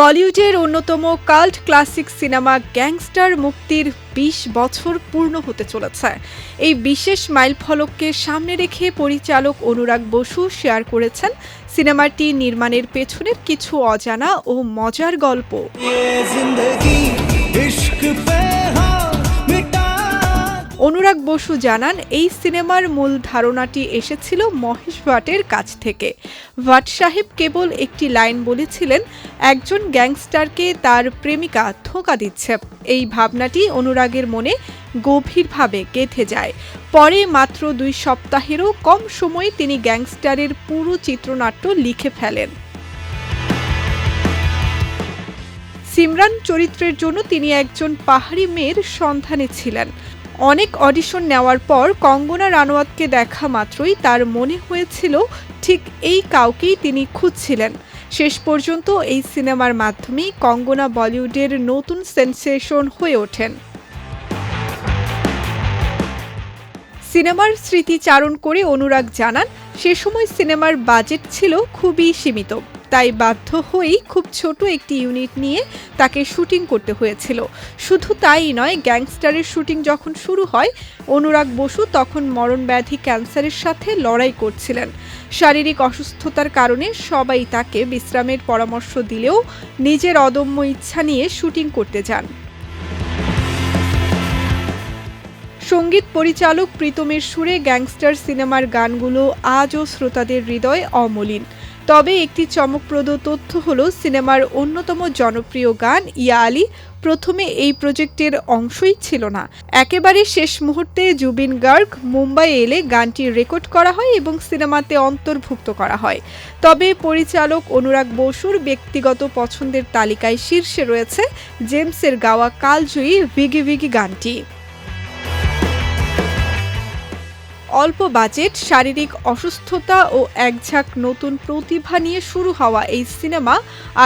বলিউডের অন্যতম cult classic cinema gangster মুক্তির ২০ বছর পূর্ণ হতে চলেছে। এই বিশেষ মাইলফলককে সামনে রেখে পরিচালক অনুরাগ বসু শেয়ার করেছেন সিনেমাটি নির্মাণের পেছনের কিছু অজানা ও মজার গল্প। অনুরাগ বসু জানান, এই সিনেমার মূল ধারণাটি এসেছিল মহেশ ভাটের কাছ থেকে। ভাট সাহেব কেবল একটি লাইন বলেছিলেন, একজন গ্যাংস্টারকে তার প্রেমিকা ধোঁকা দিচ্ছে। এই ভাবনাটি অনুরাগের মনে গভীরভাবে গেঁথে যায়। পরে মাত্র ২ সপ্তাহেরও কম সময়ে তিনি গ্যাংস্টারের পুরো চিত্রনাট্য লিখে ফেলেন। সিমরান চরিত্রের জন্য তিনি একজন পাহাড়ি মেয়ের সন্ধানে ছিলেন। অনেক অডিশন নেওয়ার পর কঙ্গনা রানাওয়াতকে দেখা মাত্রই তার মনে হয়েছিল ঠিক এই কাউকেই তিনি খুঁজছিলেন। শেষ পর্যন্ত এই সিনেমার মাধ্যমেই কঙ্গনা বলিউডের নতুন সেনসেশন হয়ে ওঠেন। সিনেমার স্মৃতিচারণ করে অনুরাগ জানান, সে সময় সিনেমার বাজেট ছিল খুবই সীমিত, তাই বাধ্য হয়েই খুব ছোট একটি ইউনিট নিয়ে তাকে শুটিং করতে হয়েছিল। শুধু তাই নয়, গ্যাংস্টারের শুটিং যখন শুরু হয়, অনুরাগ বসু তখন মরণব্যাধি ক্যান্সারের সাথে লড়াই করছিলেন। শারীরিক অসুস্থতার কারণে সবাই তাকে বিশ্রামের পরামর্শ দিলেও নিজের অদম্য ইচ্ছা নিয়ে শুটিং করতে যান। সঙ্গীত পরিচালক প্রীতমের সুরে গ্যাংস্টার সিনেমার গানগুলো আজও শ্রোতাদের হৃদয়ে অমলিন। তবে একটি চমকপ্রদ তথ্য হলো, সিনেমার অন্যতম জনপ্রিয় গান ইয়া আলী প্রথমে এই প্রজেক্টের অংশই ছিল না। একেবারে শেষ মুহূর্তে জুবিন গার্গ মুম্বাই এলে গানটি রেকর্ড করা হয় এবং সিনেমাতে অন্তর্ভুক্ত করা হয়। তবে পরিচালক অনুরাগ বসুর ব্যক্তিগত পছন্দের তালিকায় শীর্ষে রয়েছে জেমসের গাওয়া কালজয়ী ভিগি ভিগি গানটি। অল্প বাজেট, শারীরিক অসুস্থতা ও একঝাঁক নতুন প্রতিভা নিয়ে শুরু হওয়া এই সিনেমা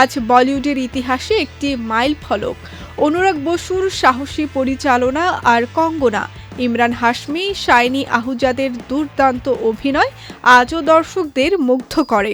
আজ বলিউডের ইতিহাসে একটি মাইলফলক। অনুরাগ বসুর সাহসী পরিচালনা আর কঙ্গনা, ইমরান হাশমি, শাইনি আহুজাদের দুর্দান্ত অভিনয় আজও দর্শকদের মুগ্ধ করে।